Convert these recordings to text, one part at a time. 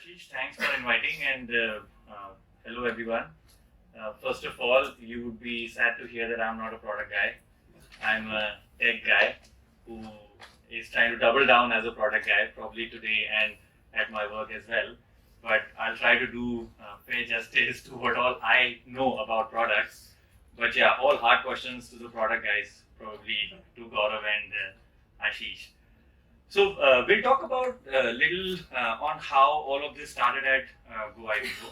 Ashish. Thanks for inviting and hello everyone. First of all, you would be sad to hear that I'm not a product guy. I'm a tech guy who is trying to double down as a product guy, probably today and at my work as well. But I'll try to do fair justice to what all I know about products. But yeah, all hard questions to the product guys, probably to Gaurav and Ashish. So we'll talk about a little on how all of this started at GoIbibo.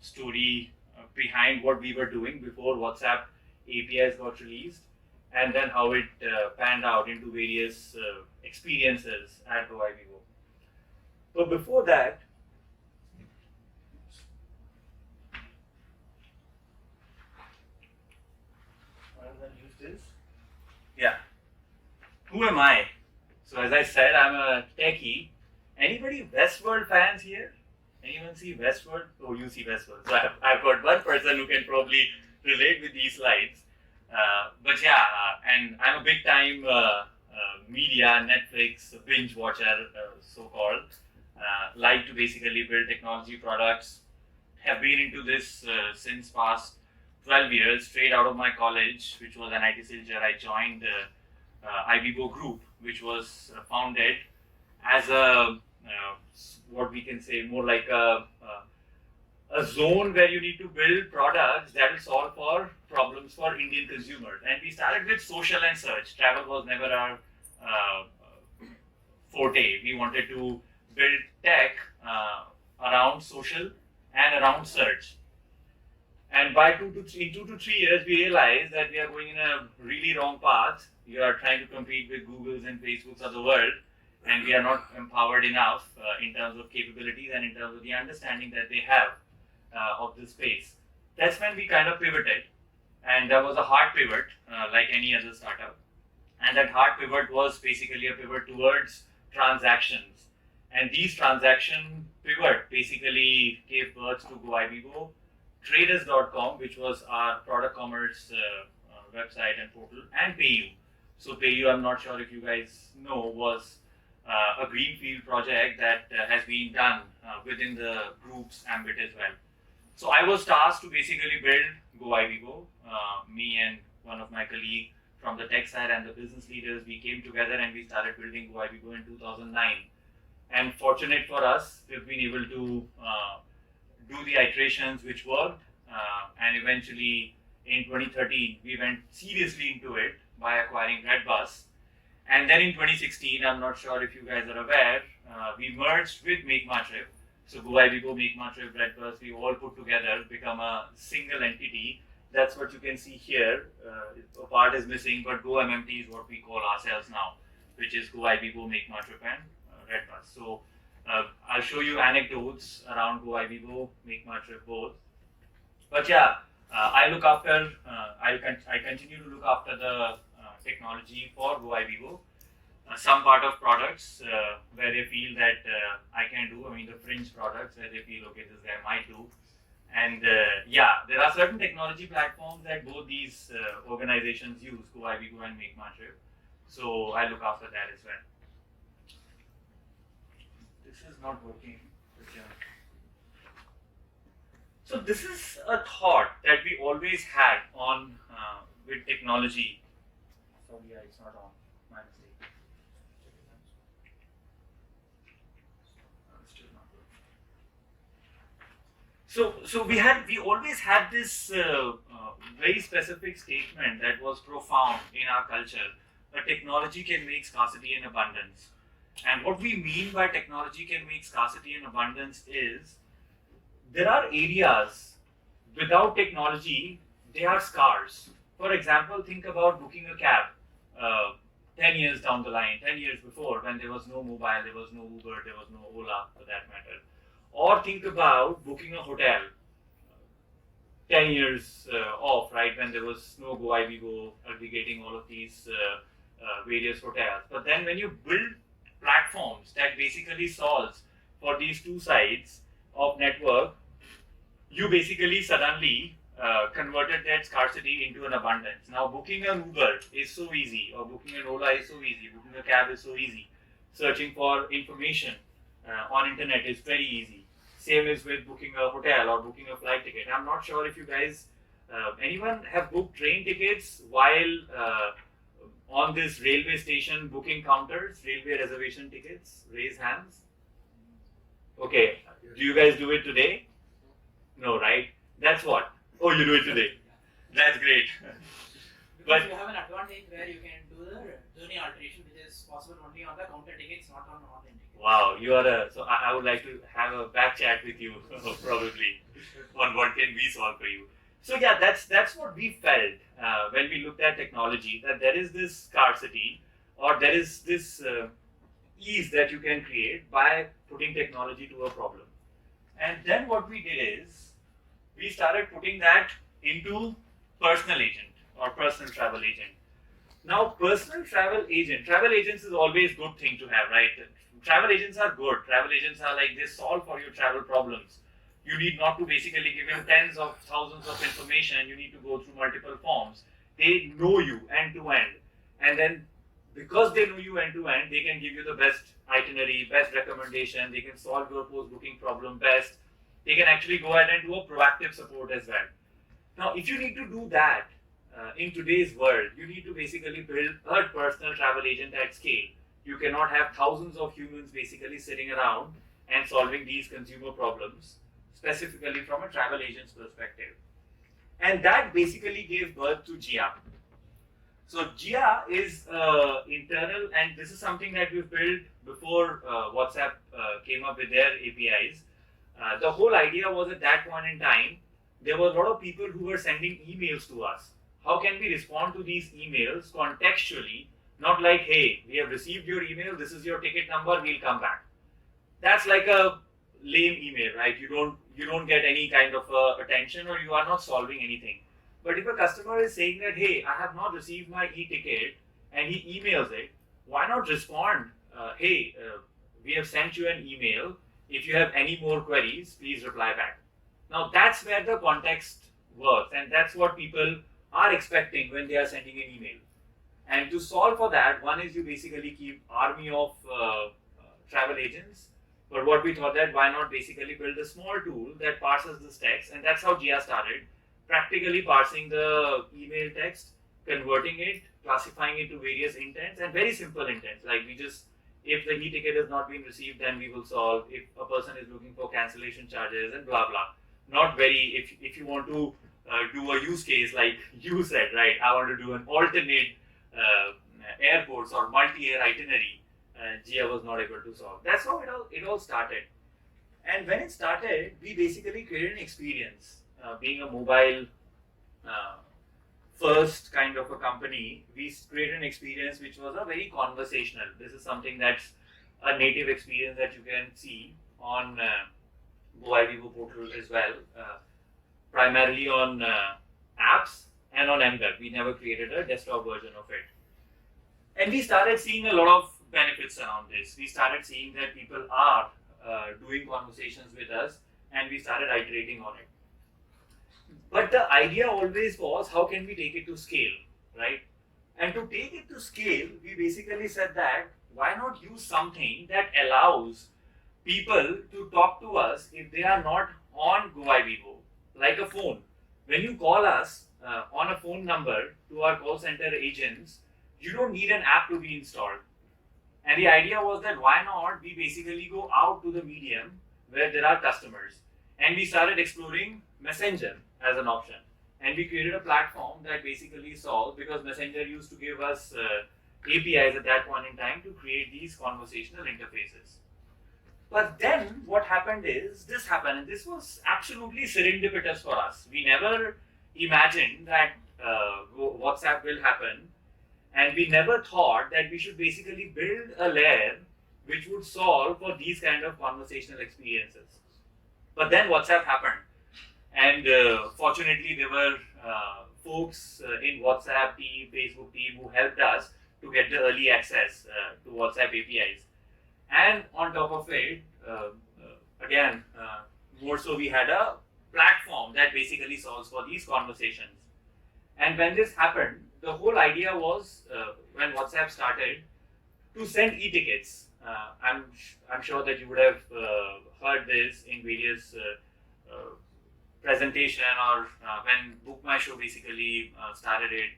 Story behind what we were doing before WhatsApp APIs got released, and then how it panned out into various experiences at GoIbibo. But before that, yeah, who am I? So as I said, I'm a techie. Anybody Westworld fans here? Anyone see Westworld? Oh, you see Westworld. So I've got one person who can probably relate with these slides. But yeah, and I'm a big time media, Netflix binge watcher, so-called. Like to basically build technology products. Have been into this since past 12 years, straight out of my college, which was an IT Siljar. I joined Ibibo Group, which was founded as a what we can say more like a zone where you need to build products that will solve for problems for Indian consumers. And we started with social and search. Travel was never our forte. We wanted to build tech around social and around search. And by 2 to 3 years, we realized that we are going in a really wrong path. We are trying to compete with Googles and Facebooks of the world, and we are not empowered enough in terms of capabilities and in terms of the understanding that they have of this space. That's when we kind of pivoted, and that was a hard pivot, like any other startup. And that hard pivot was basically a pivot towards transactions. And these transaction pivot basically gave birth to GoIbibo, Traders.com, which was our product commerce website and portal, and PayU. So PayU, I'm not sure if you guys know, was a greenfield project that has been done within the group's ambit as well. So I was tasked to basically build GoIbibo. Me and one of my colleagues from the tech side and the business leaders, we came together and we started building GoIbibo in 2009. And fortunate for us, we've been able to do the iterations which worked, and eventually in 2013 we went seriously into it by acquiring Redbus. And then in 2016, I'm not sure if you guys are aware, we merged with MakeMyTrip. So GoIbibo, MakeMyTrip, Redbus, we all put together, become a single entity. That's what you can see here. A part is missing, but GoMMT is what we call ourselves now, which is GoIbibo, MakeMyTrip, and Redbus. So I'll show you anecdotes around GoIbibo, MakeMyTrip both. But yeah, I look after, I continue to look after the technology for GoIbibo. Some part of products where they feel that I can do, I mean the fringe products where they feel, okay, this guy might do. And yeah, there are certain technology platforms that both these organizations use, GoIbibo and MakeMyTrip. So I look after that as well. This is not working. So this is a thought that we always had on with technology. Sorry, yeah, it's not on. My mistake. Still not working. So we always had this very specific statement that was profound in our culture. That technology can make scarcity and abundance. And what we mean by technology can make scarcity and abundance is there are areas without technology, they are scarce. For example, think about booking a cab 10 years down the line, 10 years before, when there was no mobile, there was no Uber, there was no Ola for that matter. Or think about booking a hotel 10 years off, right, when there was no GoIbibo aggregating all of these various hotels. But then when you build platforms that basically solves for these two sides of network, you basically suddenly converted that scarcity into an abundance. Now booking an Uber is so easy, or booking an Ola is so easy, booking a cab is so easy. Searching for information on internet is very easy. Same is with booking a hotel or booking a flight ticket. I'm not sure if you guys, anyone have booked train tickets while on this railway station booking counters, railway reservation tickets? Raise hands. Okay, do you guys do it today? No, right? That's what? Oh, you do it today. That's great. Because you have an advantage where you can do the journey alteration, which is possible only on the counter tickets, not on online tickets. Wow, you are a, so I would like to have a back chat with you probably on what can we solve for you. So yeah, that's what we felt when we looked at technology, that there is this scarcity or there is this ease that you can create by putting technology to a problem. And then what we did is we started putting that into personal agent or personal travel agent. Now, personal travel agents is always good thing to have, right? Travel agents are good. Travel agents are like, they solve for your travel problems. You need not to basically give them tens of thousands of information. You need to go through multiple forms. They know you end to end. And then because they know you end to end, they can give you the best itinerary, best recommendation. They can solve your post-booking problem best. They can actually go ahead and do a proactive support as well. Now, if you need to do that in today's world, you need to basically build a personal travel agent at scale. You cannot have thousands of humans basically sitting around and solving these consumer problems, specifically from a travel agent's perspective. And that basically gave birth to Jia. So Jia is internal, and this is something that we've built before WhatsApp came up with their APIs. The whole idea was at that point in time, there were a lot of people who were sending emails to us. How can we respond to these emails contextually? Not like, hey, we have received your email, this is your ticket number, we'll come back. That's like a lame email, right? You don't get any kind of attention, or you are not solving anything. But if a customer is saying that, hey, I have not received my e-ticket, and he emails it, why not respond? Hey, we have sent you an email. If you have any more queries, please reply back. Now that's where the context works, and that's what people are expecting when they are sending an email. And to solve for that, one is you basically keep army of travel agents. But what we thought that why not basically build a small tool that parses this text, and that's how Jia started. Practically parsing the email text, converting it, classifying it to various intents, and very simple intents. Like we just, if the e-ticket has not been received, then we will solve. If a person is looking for cancellation charges and blah blah. Not very. If you want to do a use case like you said, right? I want to do an alternate airports or multi-air itinerary. Jia was not able to solve. That's how it all started. And when it started, we basically created an experience. Being a mobile first kind of a company, we created an experience which was a very conversational. This is something that's a native experience that you can see on GoIbibo portal as well, primarily on apps and on mWeb. We never created a desktop version of it. And we started seeing a lot of benefits around this. We started seeing that people are doing conversations with us, and we started iterating on it. But the idea always was, how can we take it to scale, right? And to take it to scale, we basically said that, why not use something that allows people to talk to us if they are not on GoIbibo, like a phone. When you call us on a phone number to our call center agents, you don't need an app to be installed. And the idea was that why not we basically go out to the medium where there are customers. And we started exploring Messenger as an option. And we created a platform that basically solved, because Messenger used to give us APIs at that point in time to create these conversational interfaces. But then what happened is, this happened, and this was absolutely serendipitous for us. We never imagined that WhatsApp will happen. And we never thought that we should basically build a layer which would solve for these kind of conversational experiences. But then WhatsApp happened. And fortunately, there were folks in WhatsApp team, Facebook team who helped us to get the early access to WhatsApp APIs. And on top of it, again, more so we had a platform that basically solves for these conversations. And when this happened, the whole idea was, when WhatsApp started, to send e-tickets. I'm sure that you would have heard this in various presentation or when Book My Show basically started it,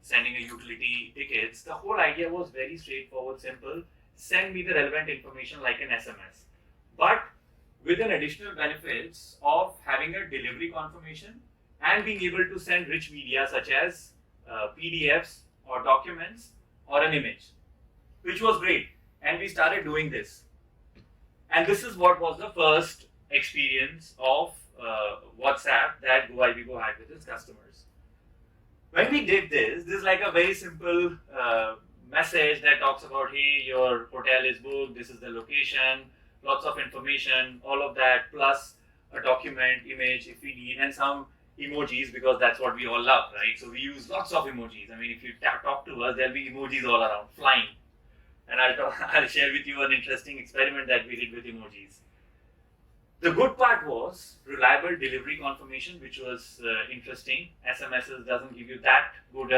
sending a utility tickets. The whole idea was very straightforward, simple. Send me the relevant information like an SMS, but with an additional benefits of having a delivery confirmation and being able to send rich media such as PDFs or documents or an image, which was great. And we started doing this. And this is what was the first experience of WhatsApp that GoIbibo had with its customers. When we did this is like a very simple message that talks about, hey, your hotel is booked, this is the location, lots of information, all of that, plus a document, image if we need, and some emojis because that's what we all love, right? So we use lots of emojis. I mean, if you talk to us, there'll be emojis all around, flying. And I'll share with you an interesting experiment that we did with emojis. The good part was reliable delivery confirmation, which was interesting. SMSs doesn't give you that good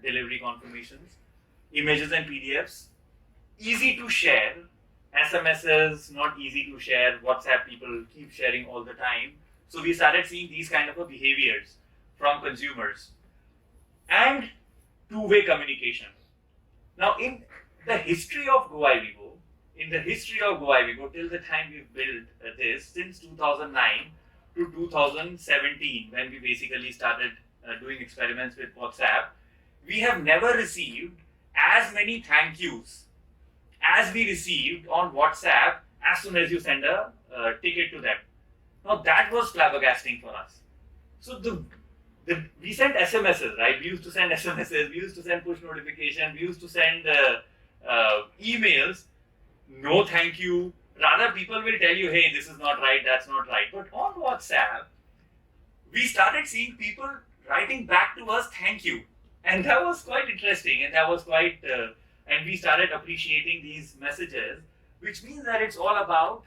delivery confirmations. Images and PDFs, easy to share. SMSs, not easy to share. WhatsApp people keep sharing all the time. So we started seeing these kind of behaviors from consumers. And two-way communication. Now, in the history of GoIbibo, till the time we've built this, since 2009 to 2017, when we basically started doing experiments with WhatsApp, we have never received as many thank yous as we received on WhatsApp as soon as you send a ticket to them. Now that was flabbergasting for us. So we sent SMSs, right? We used to send SMSs, we used to send push notifications, we used to send emails. No thank you. Rather, people will tell you, hey, this is not right, that's not right. But on WhatsApp, we started seeing people writing back to us, thank you. And that was quite interesting. And that was quite, and we started appreciating these messages, which means that it's all about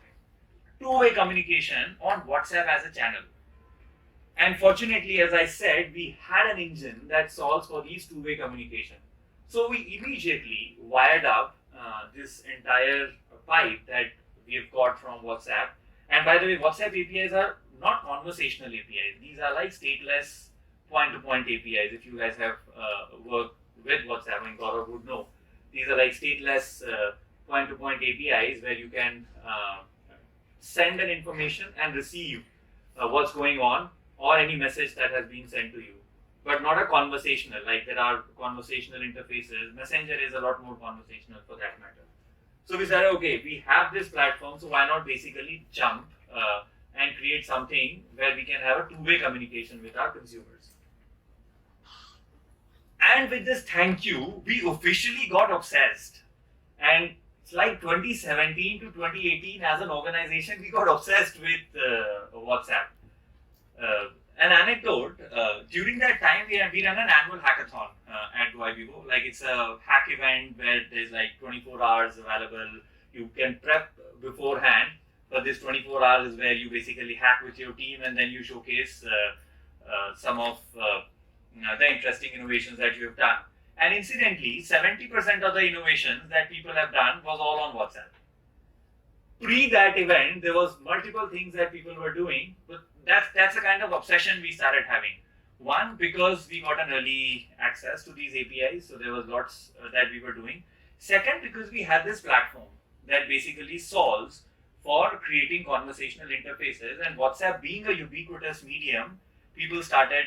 two-way communication on WhatsApp as a channel. And fortunately, as I said, we had an engine that solves for these two-way communication. So we immediately wired up this entire pipe that we've got from WhatsApp. And by the way, WhatsApp APIs are not conversational APIs. These are like stateless point-to-point APIs. If you guys have worked with WhatsApp, and Gaurav would know, these are like stateless point-to-point APIs where you can send an information and receive what's going on or any message that has been sent to you. But not a conversational, like there are conversational interfaces. Messenger is a lot more conversational for that matter. So we said, okay, we have this platform, so why not basically jump and create something where we can have a two-way communication with our consumers. And with this thank you, we officially got obsessed. And it's like 2017 to 2018 as an organization, we got obsessed with WhatsApp. An anecdote, during that time we ran an annual hackathon at GoIbibo. Like it's a hack event where there's like 24 hours available. You can prep beforehand, but this 24 hours is where you basically hack with your team and then you showcase some of the interesting innovations that you have done. And incidentally, 70% of the innovations that people have done was all on WhatsApp. Pre that event, there was multiple things that people were doing, but that's the kind of obsession we started having. One, because we got an early access to these APIs, so there was lots that we were doing. Second, because we had this platform that basically solves for creating conversational interfaces, and WhatsApp being a ubiquitous medium, people started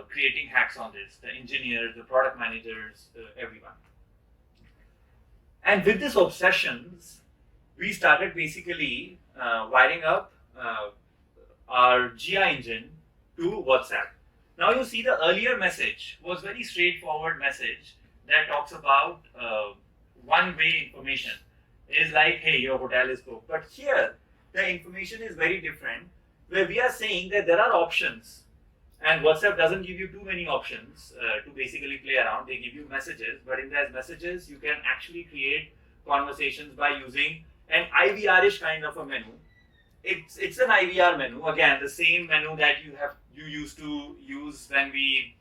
creating hacks on this, the engineers, the product managers, everyone. And with this obsessions, we started basically wiring up our GI engine to WhatsApp. Now you see the earlier message was very straightforward message that talks about one-way information. It is like, hey, your hotel is booked. But here, the information is very different, where we are saying that there are options. And WhatsApp doesn't give you too many options to basically play around. They give you messages, but in those messages, you can actually create conversations by using an IVR-ish kind of a menu. It's an IVR menu, again, the same menu that you used to use when we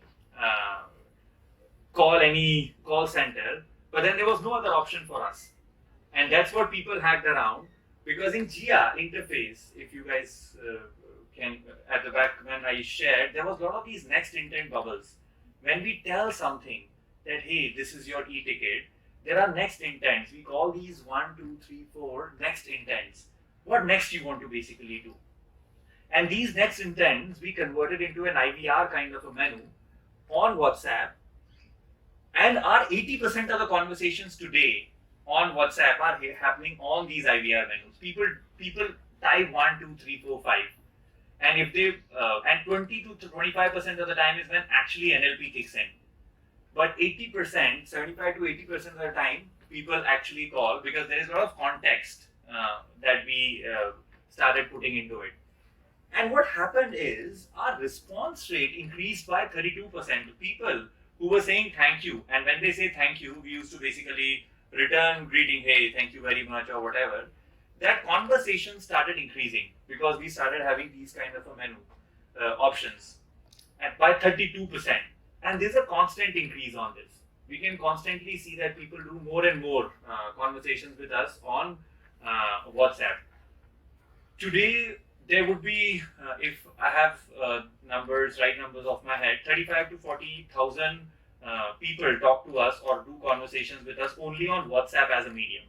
call any call center, but then there was no other option for us. And that's what people hacked around, because in GIA interface, if you guys can, at the back when I shared, there was a lot of these next intent bubbles. When we tell something that, hey, this is your e-ticket, there are next intents. We call these 1, 2, 3, 4 next intents. What next you want to basically do? And these next intents we converted into an IVR kind of a menu on WhatsApp. And our 80% of the conversations today on WhatsApp are happening on these IVR menus. People type 1, 2, 3, 4, 5. And if they and 20 to 25% of the time is when actually NLP kicks in. But 80%, 75 to 80% of the time, people actually call because there is a lot of context that we started putting into it. And what happened is our response rate increased by 32%. People who were saying thank you, and when they say thank you, we used to basically return greeting, hey, thank you very much or whatever. That conversation started increasing because we started having these kind of a menu options, and by 32%. And there's a constant increase on this. We can constantly see that people do more and more conversations with us on WhatsApp. Today, there would be, if I have right numbers off my head, 35 to 40,000 people talk to us or do conversations with us only on WhatsApp as a medium.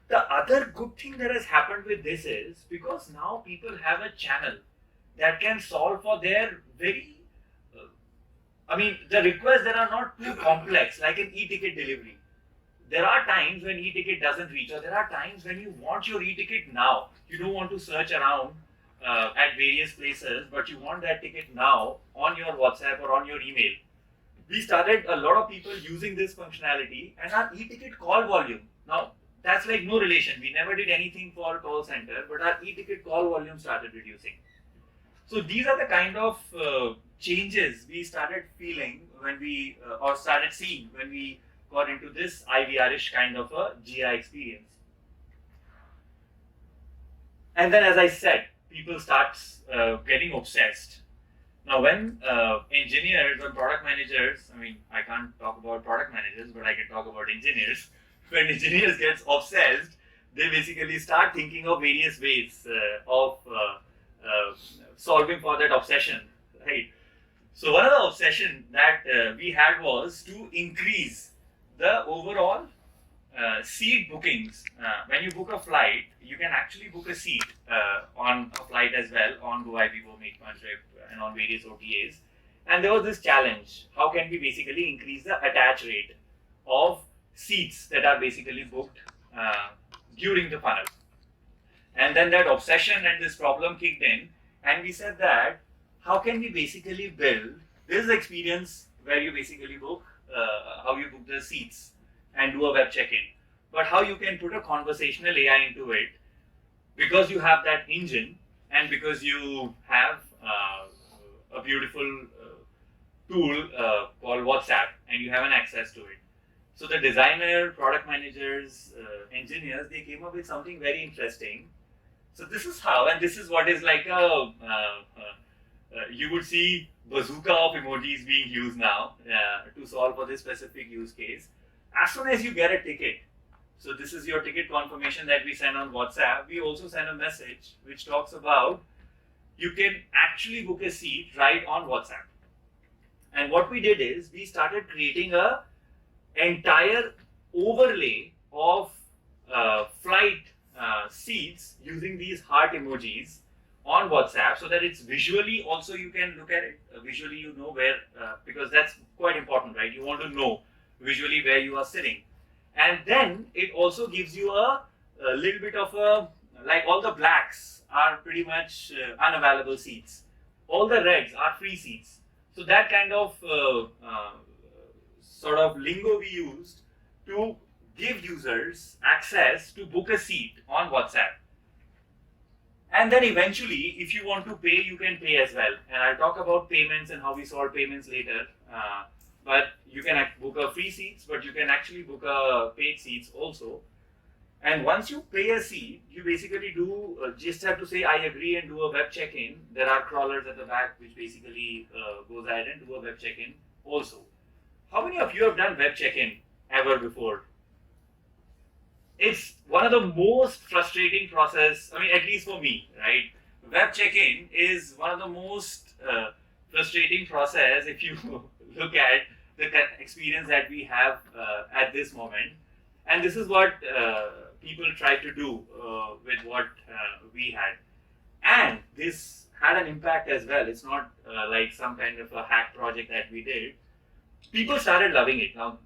The other good thing that has happened with this is because now people have a channel that can solve for their the requests that are not too complex, like an e-ticket delivery. There are times when e-ticket doesn't reach, or there are times when you want your e-ticket now. You don't want to search around at various places, but you want that ticket now on your WhatsApp or on your email. We started a lot of people using this functionality, and our e-ticket call volume. Now, that's like no relation. We never did anything for call center, but our e-ticket call volume started reducing. So these are the kind of changes we started feeling when we, or started seeing when we got into this IVR-ish kind of a GI experience. And then, as I said, people start getting obsessed. Now, when engineers or product managers, I can't talk about product managers, but I can talk about engineers. When engineers get obsessed, they basically start thinking of various ways of solving for that obsession, right? So one of the obsession that we had was to increase the overall seat bookings. When you book a flight, you can actually book a seat on a flight as well on GoIbibo, Make Fun Trip, and on various OTAs. And there was this challenge: how can we basically increase the attach rate of seats that are basically booked during the funnel? And then that obsession and this problem kicked in, and we said that how can we basically build this experience where you basically book, how you book the seats and do a web check-in, but how you can put a conversational AI into it, because you have that engine and because you have a beautiful tool called WhatsApp and you have an access to it. So the designer, product managers, engineers, they came up with something very interesting. So this is how, and this is what is like you would see bazooka of emojis being used now to solve for this specific use case. As soon as you get a ticket, so this is your ticket confirmation that we send on WhatsApp, we also send a message which talks about you can actually book a seat right on WhatsApp. And what we did is we started creating a entire overlay of flight seats using these heart emojis on WhatsApp, so that it's visually also you can look at it. Visually you know where, because that's quite important, right? You want to know visually where you are sitting. And then it also gives you a little bit of a, like all the blacks are pretty much unavailable seats. All the reds are free seats. So that kind of sort of lingo we used to give users access to book a seat on WhatsApp. And then eventually, if you want to pay, you can pay as well. And I'll talk about payments and how we solve payments later. But you can book a free seats, but you can actually book a paid seats also. And once you pay a seat, you basically do just have to say, I agree, and do a web check-in. There are crawlers at the back which basically goes ahead and do a web check-in also. How many of you have done web check-in ever before? it's one of the most frustrating process. I mean, at least for me, right? Web check-in is one of the most frustrating process if you look at the experience that we have at this moment. And this is what people try to do with what we had. And this had an impact as well. It's not like some kind of a hack project that we did. People started loving it. Now,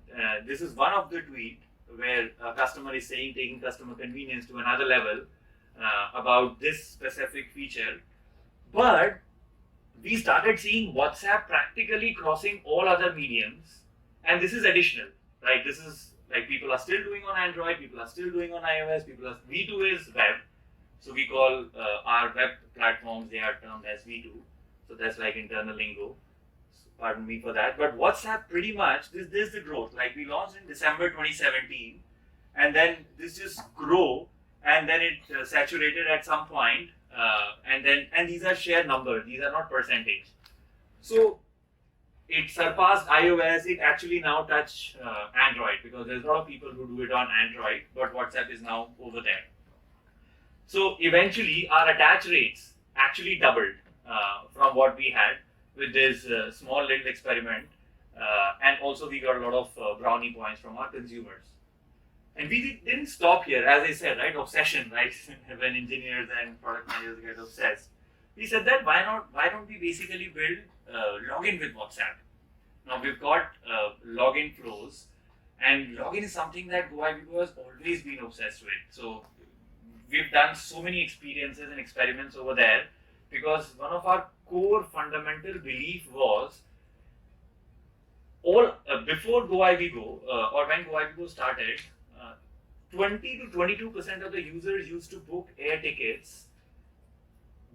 this is one of the tweet where a customer is saying taking customer convenience to another level about this specific feature. But we started seeing WhatsApp practically crossing all other mediums, and this is additional, right? This is like people are still doing on Android, people are still doing on iOS, V2 is web, so we call our web platforms, they are termed as V2, so that's like internal lingo. Pardon me for that, but WhatsApp pretty much, this is the growth. Like we launched in December 2017, and then this just grew, and then it saturated at some point, and these are share numbers, these are not percentage. So it surpassed iOS, it actually now touched Android, because there's a lot of people who do it on Android, but WhatsApp is now over there. So eventually our attach rates actually doubled from what we had with this small little experiment, and also we got a lot of brownie points from our consumers. And we didn't stop here, as I said, right? Obsession, right? When engineers and product managers get obsessed, we said that why don't we basically build login with WhatsApp? Now we've got login flows, and login is something that GoIbibo has always been obsessed with. So we've done so many experiences and experiments over there, because one of our core fundamental belief was before GoIbibo or when GoIbibo started, 20 to 22% of the users used to book air tickets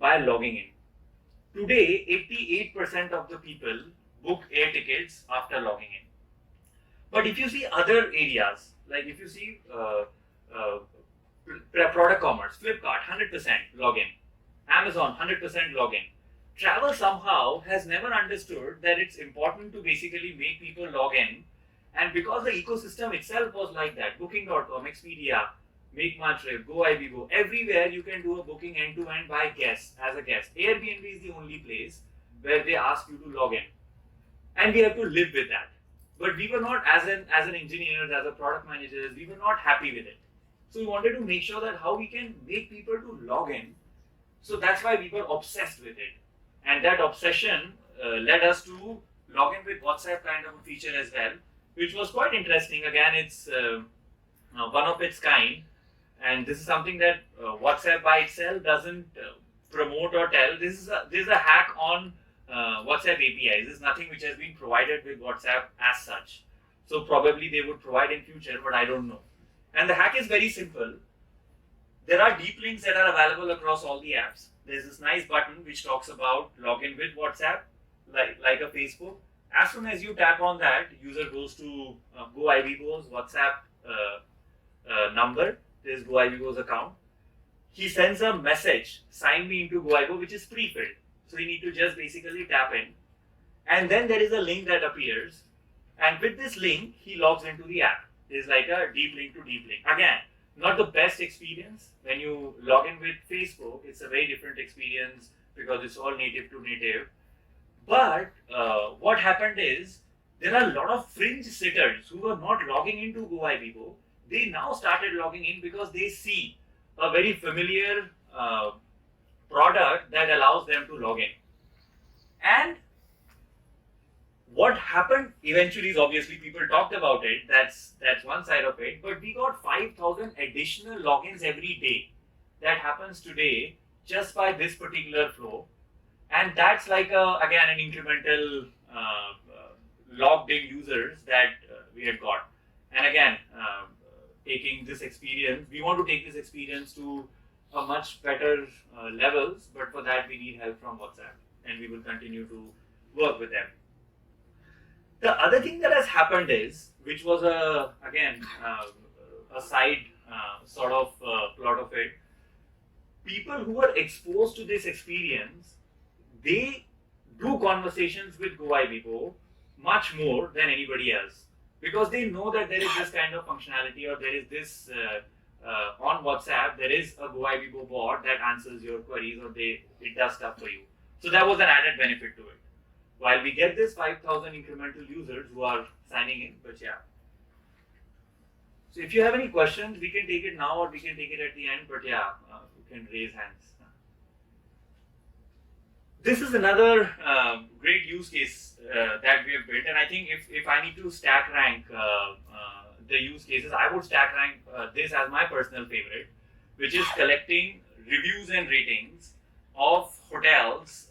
by logging in. Today, 88% of the people book air tickets after logging in. But if you see other areas, like if you see product commerce, Flipkart, 100% login, Amazon, 100% login. Travel somehow has never understood that it's important to basically make people log in, and because the ecosystem itself was like that, Booking.com, Expedia, Make My Trip, GoIbibo, everywhere you can do a booking end-to-end by guest, as a guest. Airbnb is the only place where they ask you to log in, and we have to live with that. But we were not, as an engineer, as a product manager, we were not happy with it. So we wanted to make sure that how we can make people to log in. So that's why we were obsessed with it. And that obsession led us to log in with WhatsApp kind of a feature as well, which was quite interesting. Again, it's one of its kind. And this is something that WhatsApp by itself doesn't promote or tell. This is a hack on WhatsApp APIs. This is nothing which has been provided with WhatsApp as such. So probably they would provide in future, but I don't know. And the hack is very simple. There are deep links that are available across all the apps. There's this nice button which talks about login with WhatsApp, like a Facebook. As soon as you tap on that, user goes to GoIbibo's WhatsApp number. There's GoIbibo's account. He sends a message, sign me into GoIbibo, which is pre-filled. So you need to just basically tap in. And then there is a link that appears. And with this link, he logs into the app. There's like a deep link to deep link. Again, not the best experience. When you log in with Facebook, it's a very different experience because it's all native to native. But what happened is, there are a lot of fringe sitters who were not logging into GoIbibo. They now started logging in because they see a very familiar product that allows them to log in. And what happened eventually is, obviously people talked about it, that's one side of it, but we got 5,000 additional logins every day. That happens today just by this particular flow. And that's like, again, an incremental logged in users that we had got. And again, taking this experience, we want to take this experience to a much better levels, but for that we need help from WhatsApp, and we will continue to work with them. The other thing that has happened is, which was a side sort of plot of it, people who are exposed to this experience, they do conversations with GoIbibo much more than anybody else, because they know that there is this kind of functionality, or there is this on WhatsApp, there is a GoIbibo bot that answers your queries or it does stuff for you. So that was an added benefit to it. While we get this 5,000 incremental users who are signing in, but yeah. So if you have any questions, we can take it now or we can take it at the end, but yeah, you can raise hands. This is another great use case that we have built, and I think if I need to stack rank the use cases, I would stack rank this as my personal favorite, which is collecting reviews and ratings of hotels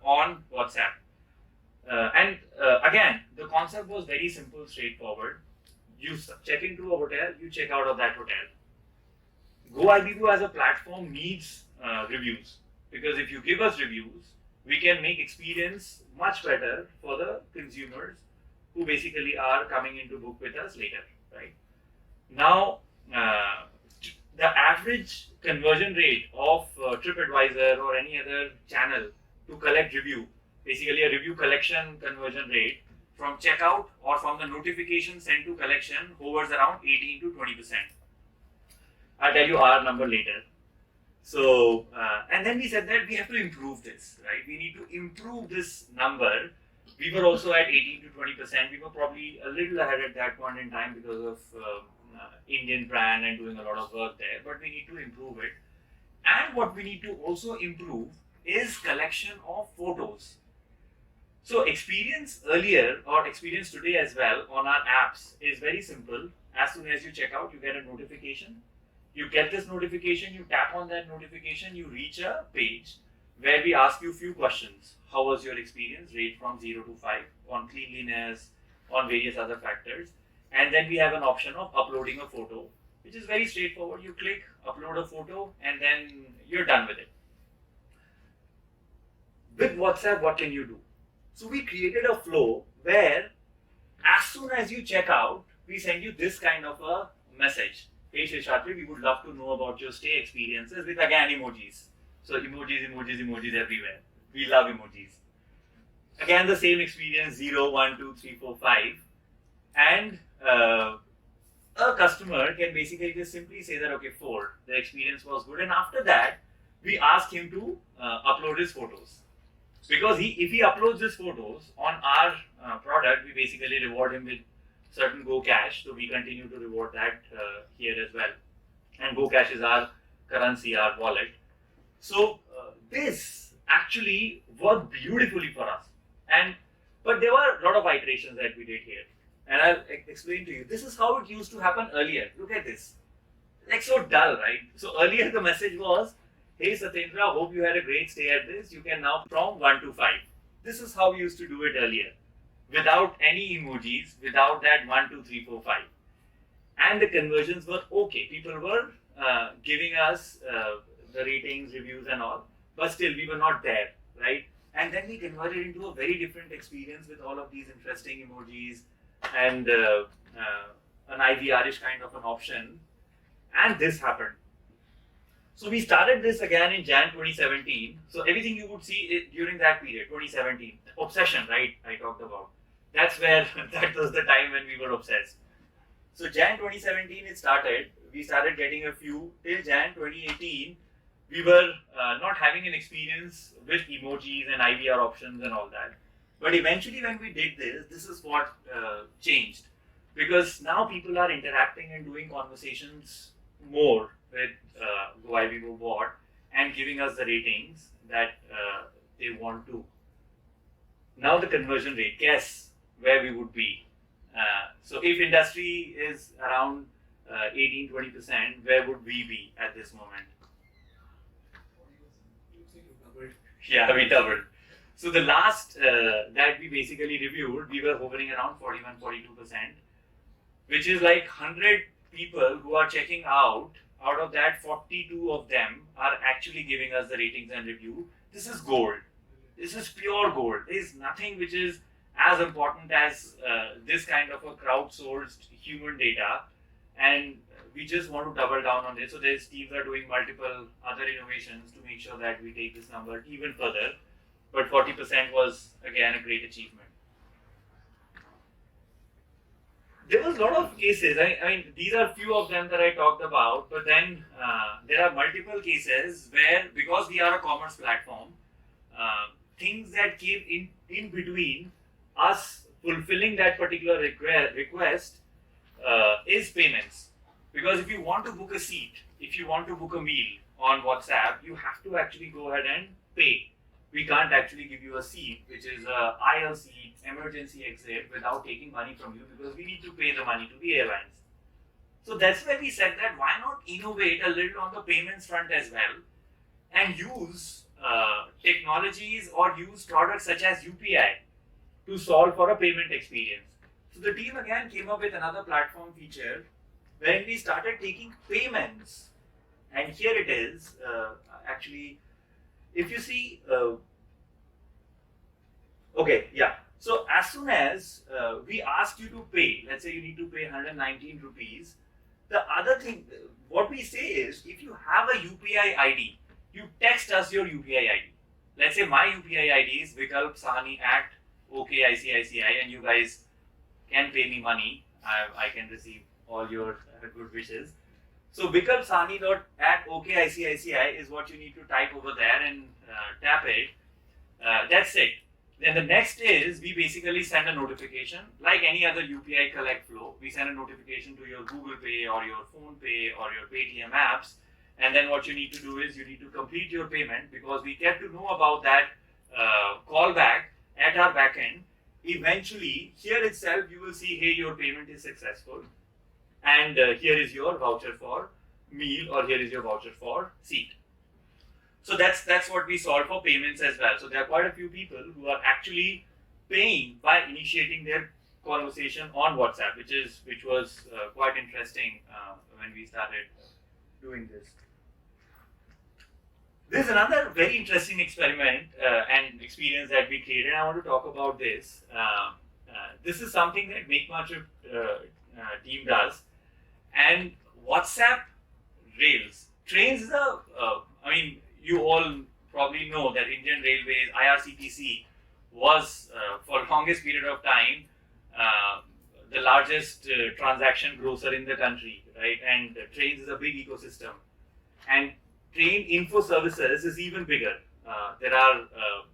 on WhatsApp. And again, the concept was very simple, straightforward. You check into a hotel, you check out of that hotel. GoIbibo as a platform needs reviews, because if you give us reviews, we can make experience much better for the consumers who basically are coming in to book with us later, right? Now, the average conversion rate of TripAdvisor or any other channel to collect review, basically a review collection conversion rate from checkout or from the notification sent to collection hovers around 18 to 20%. I'll tell you our number later. So, and then we said that we have to improve this, right? We need to improve this number. We were also at 18 to 20%. We were probably a little ahead at that point in time because of Indian brand and doing a lot of work there, but we need to improve it. And what we need to also improve is collection of photos. So experience earlier or experience today as well on our apps is very simple. As soon as you check out, you get a notification. You get this notification, you tap on that notification, you reach a page where we ask you a few questions. How was your experience? Rate from 0 to 5 on cleanliness, on various other factors. And then we have an option of uploading a photo, which is very straightforward. You click, upload a photo, and then you're done with it. With WhatsApp, what can you do? So we created a flow where as soon as you check out, we send you this kind of a message. Hey Sheshatri, we would love to know about your stay experiences with again emojis. So emojis everywhere. We love emojis. Again, the same experience 0, 1, 2, 3, 4, 5. And a customer can basically just simply say that, okay, 4, the experience was good. And after that, we ask him to upload his photos. Because if he uploads his photos on our product, we basically reward him with certain GoCash, so we continue to reward that here as well. And GoCash is our currency, our wallet. So this actually worked beautifully for us. But there were a lot of iterations that we did here. And I'll explain to you. This is how it used to happen earlier. Look at this. Like so dull, right? So earlier the message was, hey Satyendra, hope you had a great stay at this. You can now from 1 to 5. This is how we used to do it earlier. Without any emojis, without that 1, 2, 3, 4, 5. And the conversions were okay. People were giving us the ratings, reviews and all, but still we were not there, right? And then we converted into a very different experience with all of these interesting emojis and an IVR-ish kind of an option. And this happened. So we started this again in Jan 2017. So everything you would see during that period, 2017, obsession, right? I talked about. That was the time when we were obsessed. So Jan 2017 it started. We started getting a few. Till Jan 2018, we were not having an experience with emojis and IVR options and all that. But eventually when we did this is what changed. Because now people are interacting and doing conversations more with GoIbibo bot and giving us the ratings that they want to. Now the conversion rate, guess where we would be. So if industry is around 18-20%, where would we be at this moment? Yeah, we doubled. So the last that we basically reviewed, we were hovering around 41-42%, which is like 100 people who are checking out of that 42 of them are actually giving us the ratings and review. This is gold. This is pure gold. There is nothing which is as important as this kind of a crowdsourced human data, and we just want to double down on this. So there's teams are doing multiple other innovations to make sure that we take this number even further. But 40% was again a great achievement. there was a lot of cases. I mean, these are few of them that I talked about, but then there are multiple cases where, because we are a commerce platform, things that came in between us fulfilling that particular request is payments. Because if you want to book a seat, if you want to book a meal on WhatsApp, you have to actually go ahead and pay. We can't actually give you a seat, which is a aisle seat, emergency exit, without taking money from you, because we need to pay the money to the airlines. So that's why we said that why not innovate a little on the payments front as well, and use technologies or use products such as UPI to solve for a payment experience. So the team again came up with another platform feature when we started taking payments. And here it is, actually, if you see, okay, yeah. So as soon as we asked you to pay, let's say you need to pay 119 rupees, the other thing, what we say is, if you have a UPI ID, you text us your UPI ID. Let's say my UPI ID is Vikalp Sahani at OKICICI, and you guys can pay me money. I can receive all your good wishes. So Vikalp Sahani at OKICICI is what you need to type over there and tap it. That's it. Then the next is, we basically send a notification like any other UPI collect flow. We send a notification to your Google Pay or your Phone Pay or your Paytm apps. And then what you need to do is you need to complete your payment, because we get to know about that callback at our backend. Eventually, here itself, you will see, hey, your payment is successful. And here is your voucher for meal, or here is your voucher for seat. So that's what we solve for payments as well. So there are quite a few people who are actually paying by initiating their conversation on WhatsApp, which was quite interesting when we started doing this. There's another very interesting experiment and experience that we created. I want to talk about this. This is something that MakeMyTrip team does, and WhatsApp Rails. Trains is you all probably know that Indian Railways, IRCTC, was for longest period of time the largest transaction grosser in the country, right? And trains is a big ecosystem, and train info services is even bigger. There are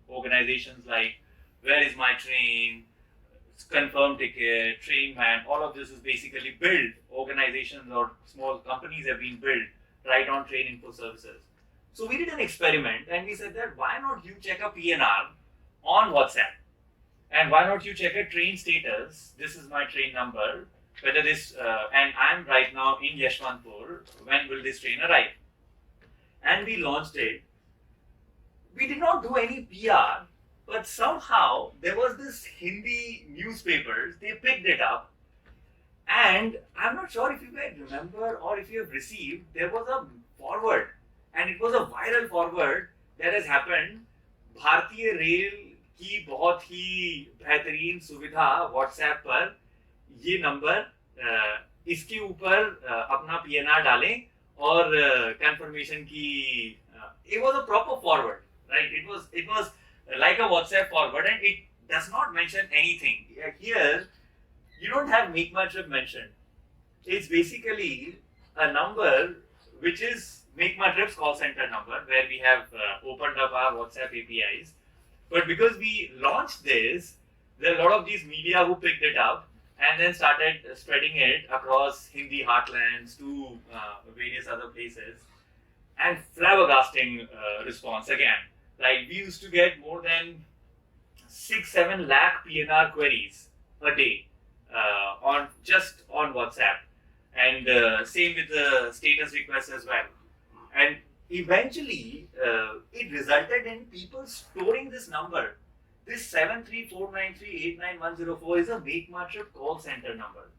organizations like Where Is My Train, Confirm Ticket, Train Man. All of this is basically built. Organizations or small companies have been built right on train info services. So we did an experiment, and we said that why not you check a PNR on WhatsApp, and why not you check a train status? This is my train number. Whether this and I'm right now in Yeshwantpur. When will this train arrive? And we launched it. We did not do any PR, but somehow there was this Hindi newspapers, they picked it up, and I'm not sure if you guys remember or if you have received, there was a forward, and it was a viral forward that has happened. भारतीय rail की बहुत ही बेहतरीन सुविधा WhatsApp पर, ये number इसके ऊपर अपना PNR डालें और confirmation की, it was a proper forward, right? It was like a WhatsApp forward, and it does not mention anything. Here, you don't have MakeMyTrip mentioned. It's basically a number which is MakeMyTrip's call center number, where we have opened up our WhatsApp APIs. But because we launched this, there are a lot of these media who picked it up and then started spreading it across Hindi heartlands to various other places. And flabbergasting response again. Like, we used to get more than 6-7 lakh PNR queries a day on WhatsApp, and same with the status requests as well. And eventually, it resulted in people storing this number. This 734938910 is a MakeMyTrip call center number,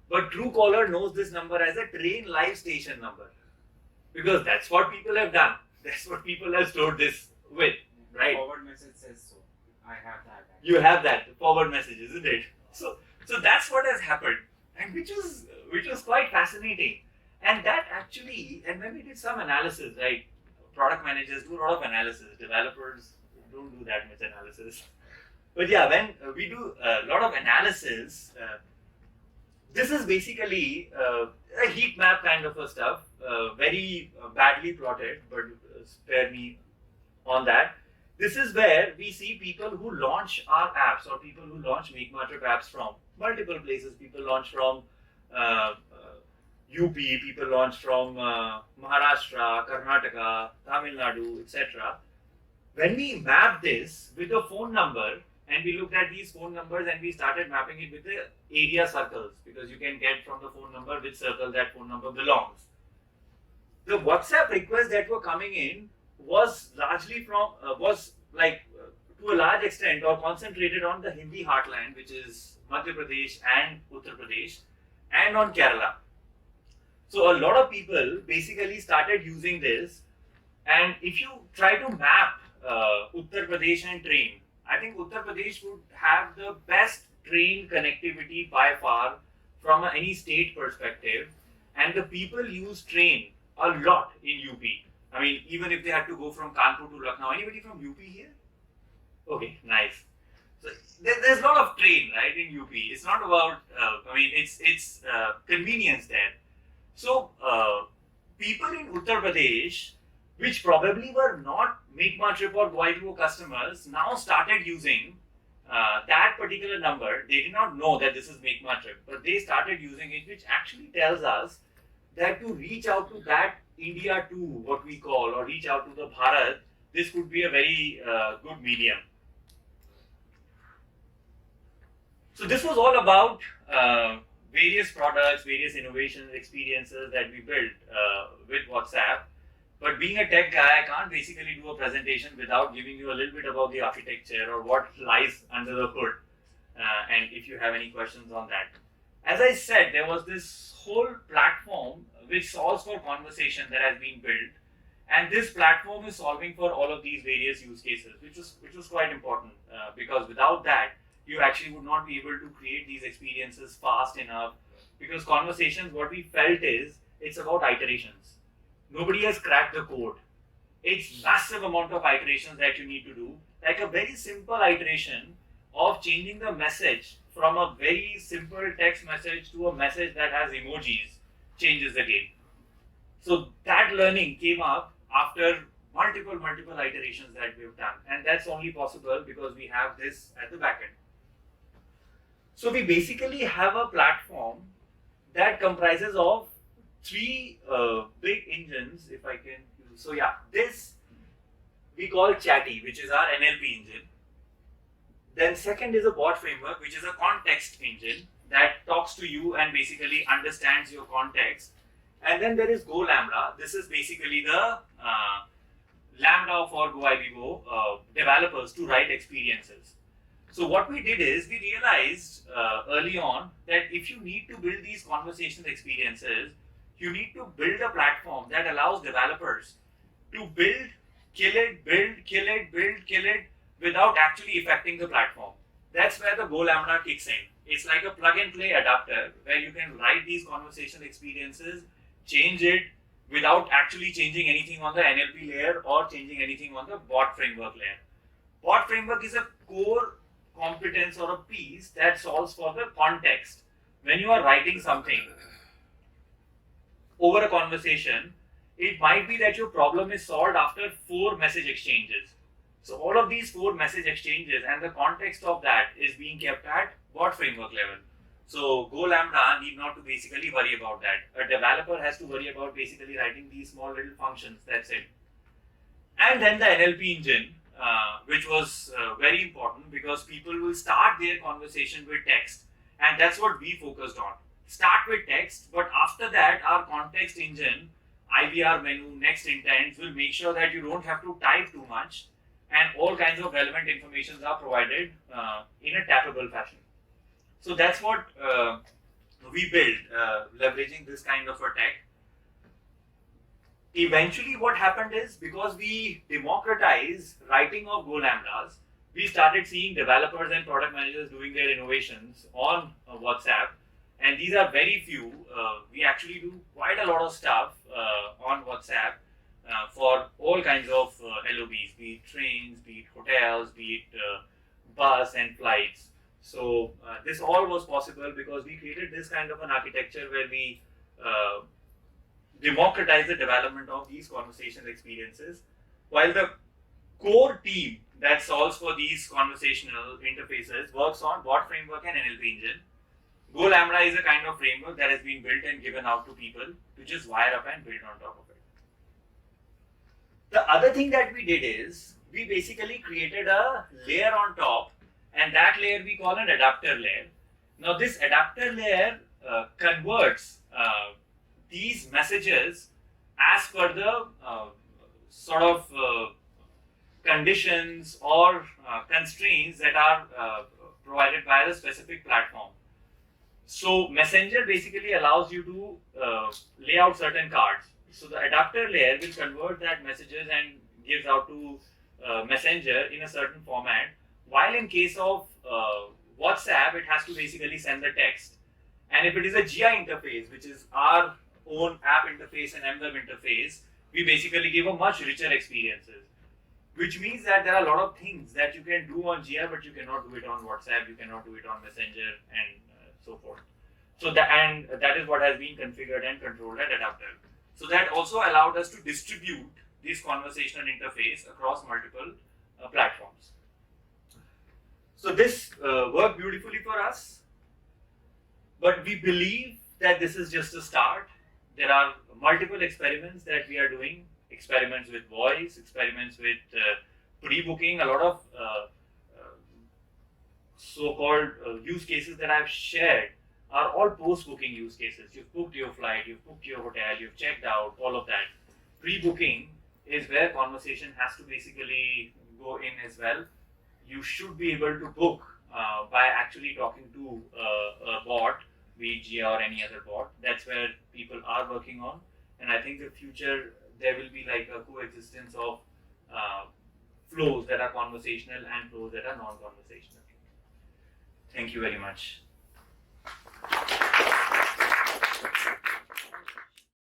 but Truecaller knows this number as a train live station number, because that's what people have done. That's what people have stored this with, right? Forward message says so. I have that. You have that forward message, isn't it? So that's what has happened, and which was quite fascinating. And that actually, and when we did some analysis, right? Product managers do a lot of analysis. Developers don't do that much analysis. But yeah, when we do a lot of analysis, this is basically a heat map kind of a stuff, very badly plotted, but spare me on that. This is where we see people who launch our apps or people who launch MakeMyTrip apps from multiple places. People launch from UP, people launch from Maharashtra, Karnataka, Tamil Nadu, etc. When we map this with a phone number, and we looked at these phone numbers and we started mapping it with the area circles, because you can get from the phone number which circle that phone number belongs. The WhatsApp requests that were coming in was largely from, to a large extent or concentrated on the Hindi heartland, which is Madhya Pradesh and Uttar Pradesh, and on Kerala. So a lot of people basically started using this, and if you try to map Uttar Pradesh and train, I think Uttar Pradesh would have the best train connectivity by far from any state perspective, and the people use train a lot in UP. I mean, even if they had to go from Kanpur to Lucknow, anybody from UP here? Okay, nice. So there's a lot of train, right, in UP. It's not about, it's convenience there. So people in Uttar Pradesh, which probably were not MakeMyTrip or GoIbibo customers, now started using that particular number. They did not know that this is MakeMyTrip, but they started using it, which actually tells us that to reach out to that India 2, what we call, or reach out to the Bharat, this could be a very good medium. So this was all about various products, various innovations, experiences that we built with WhatsApp. But being a tech guy, I can't basically do a presentation without giving you a little bit about the architecture or what lies under the hood. And if you have any questions on that. As I said, there was this whole platform which solves for conversation that has been built. And this platform is solving for all of these various use cases, which was quite important because without that, you actually would not be able to create these experiences fast enough. Because conversations, what we felt is, it's about iterations. Nobody has cracked the code. It's massive amount of iterations that you need to do. Like a very simple iteration of changing the message from a very simple text message to a message that has emojis changes the game. So that learning came up after multiple iterations that we've done. And that's only possible because we have this at the back end. So we basically have a platform that comprises of three big engines, if I can use. So yeah, this we call Chatty, which is our NLP engine. Then second is a bot framework, which is a context engine that talks to you and basically understands your context. And then there is GoLambda. This is basically the Lambda for GoIbibo developers to write experiences. So what we did is we realized early on that if you need to build these conversational experiences, you need to build a platform that allows developers to build, kill it without actually affecting the platform. That's where the GoLambda kicks in. It's like a plug and play adapter where you can write these conversational experiences, change it without actually changing anything on the NLP layer or changing anything on the bot framework layer. Bot framework is a core competence or a piece that solves for the context. When you are writing something over a conversation, it might be that your problem is solved after 4 message exchanges. So all of these 4 message exchanges and the context of that is being kept at bot framework level. So GoLambda need not to basically worry about that. A developer has to worry about basically writing these small little functions, that's it. And then the NLP engine, which was very important because people will start their conversation with text, and that's what we focused on. Start with text, but after that our context engine, IVR menu, next intents will make sure that you don't have to type too much and all kinds of relevant information are provided in a tappable fashion. So that's what we built, leveraging this kind of a tech. Eventually what happened is, because we democratized writing of GoLambdas, we started seeing developers and product managers doing their innovations on WhatsApp. And these are very few. We actually do quite a lot of stuff on WhatsApp for all kinds of LOBs, be it trains, be it hotels, be it bus and flights. So this all was possible because we created this kind of an architecture where we democratize the development of these conversational experiences, while the core team that solves for these conversational interfaces works on bot framework and NLP engine. Go Lambda is a kind of framework that has been built and given out to people to just wire up and build on top of it. The other thing that we did is we basically created a layer on top, and that layer we call an adapter layer. Now this adapter layer converts these messages as per the sort of conditions or constraints that are provided by the specific platform. So Messenger basically allows you to lay out certain cards. So the adapter layer will convert that messages and gives out to Messenger in a certain format, while in case of WhatsApp, it has to basically send the text. And if it is a GI interface, which is our own app interface and MWeb interface, we basically give a much richer experiences. Which means that there are a lot of things that you can do on GI, but you cannot do it on WhatsApp, you cannot do it on Messenger, and so forth. So that is what has been configured and controlled at adapter. So that also allowed us to distribute this conversational interface across multiple platforms. So this worked beautifully for us, but we believe that this is just a start. There are multiple experiments that we are doing, experiments with voice, experiments with pre-booking. A lot of so-called use cases that I've shared are all post-booking use cases. You've booked your flight, you've booked your hotel, you've checked out, all of that. Pre-booking is where conversation has to basically go in as well. You should be able to book by actually talking to a bot, be it Gia or any other bot. That's where people are working on. And I think in the future, there will be like a coexistence of flows that are conversational and flows that are non-conversational. Thank you very much.